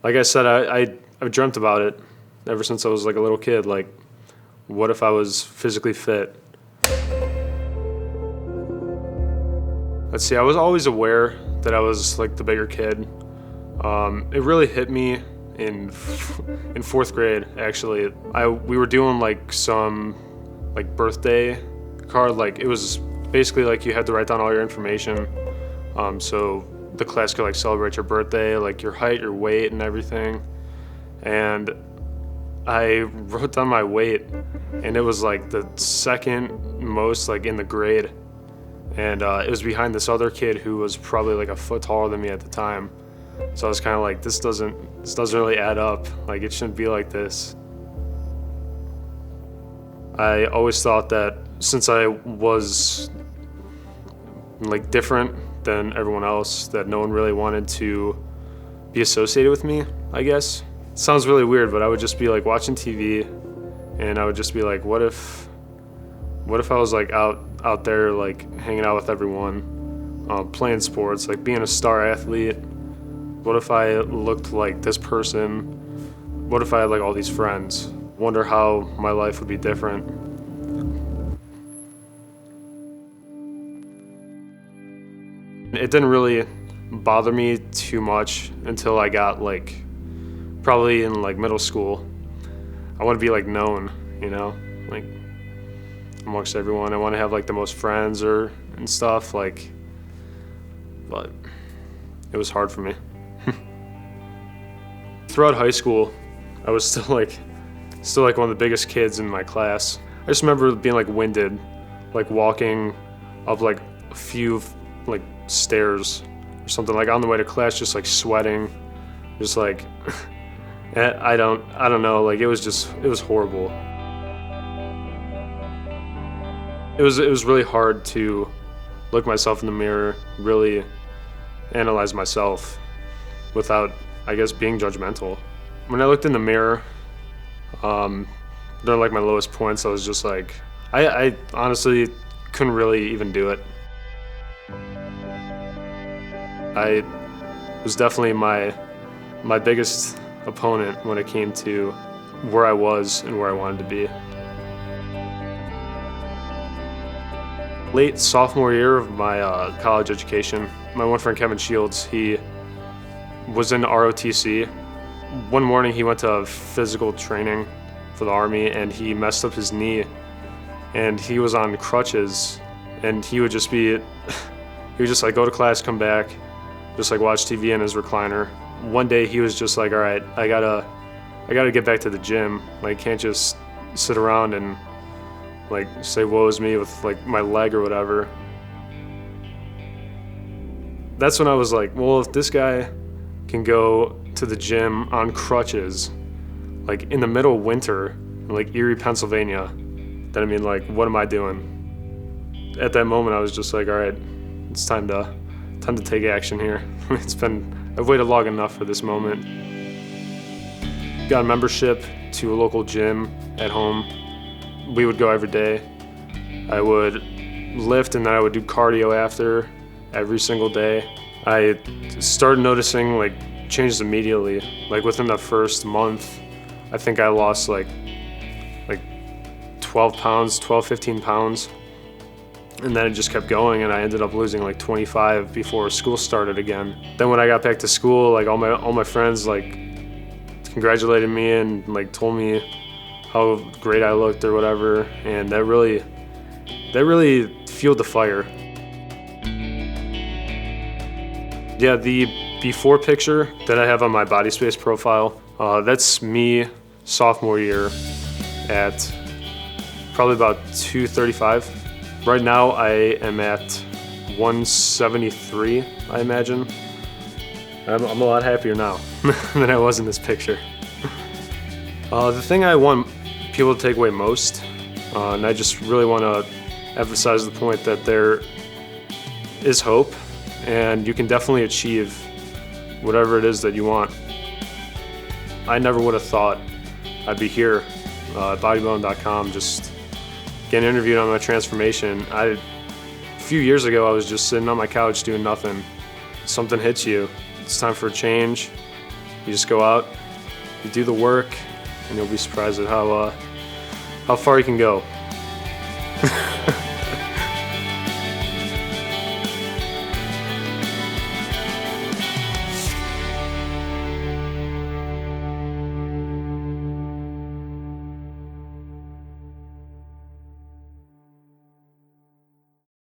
Like I said, I've dreamt about it ever since I was like a little kid. Like, what if I was physically fit? Let's see, I was always aware that I was like the bigger kid. It really hit me in fourth grade, actually. We were doing like some like birthday card. Like, it was basically like you had to write down all your information. So the class could like celebrate your birthday, like your height, your weight, and everything. And I wrote down my weight, and it was like the second most like in the grade. And it was behind this other kid who was probably like a foot taller than me at the time. So I was kind of like, this doesn't really add up. Like, it shouldn't be like this. I always thought that since I was like different than everyone else, that no one really wanted to be associated with me, I guess. It sounds really weird, but I would just be like watching TV, and I would just be like, what if I was like out there like hanging out with everyone, playing sports, like being a star athlete? What if I looked like this person? What if I had like all these friends? Wonder how my life would be different. It didn't really bother me too much until I got like probably in like middle school. I want to be like known, you know, like amongst everyone. I want to have like the most friends and stuff, like, but it was hard for me. Throughout high school, I was still like one of the biggest kids in my class. I just remember being like winded, like walking up like a few like stairs or something, like on the way to class, just like sweating, just like I don't know, like it was horrible. It was really hard to look myself in the mirror, really analyze myself without, I guess, being judgmental. When I looked in the mirror, during like my lowest points, I was just like, I honestly couldn't really even do it. I was definitely my biggest opponent when it came to where I was and where I wanted to be. Late sophomore year of my college education, my one friend Kevin Shields, he was in ROTC. One morning he went to physical training for the Army, and he messed up his knee, and he was on crutches, and he would just like go to class, come back, just like watch TV in his recliner. One day he was just like, all right, I gotta get back to the gym. Like, can't just sit around and like say woe is me with like my leg or whatever. That's when I was like, well, if this guy can go to the gym on crutches, like in the middle of winter in like Erie, Pennsylvania, then I mean, like, what am I doing? At that moment, I was just like, all right, it's time to take action here. I've waited long enough for this moment. Got a membership to a local gym at home. We would go every day. I would lift, and then I would do cardio after every single day. I started noticing like changes immediately. Like within the first month, I think I lost like 12, 15 pounds. And then it just kept going, and I ended up losing like 25 before school started again. Then when I got back to school, like all my friends like congratulated me and like told me how great I looked or whatever, and that really fueled the fire. Yeah, the before picture that I have on my body space profile, that's me sophomore year at probably about 235. Right now I am at 173, I imagine. I'm a lot happier now than I was in this picture. The thing I want people to take away most, and I just really want to emphasize the point that there is hope, and you can definitely achieve whatever it is that you want. I never would have thought I'd be here at Bodybuilding.com just getting interviewed on my transformation. A few years ago, I was just sitting on my couch doing nothing. Something hits you. It's time for a change. You just go out, you do the work, and you'll be surprised at how far you can go.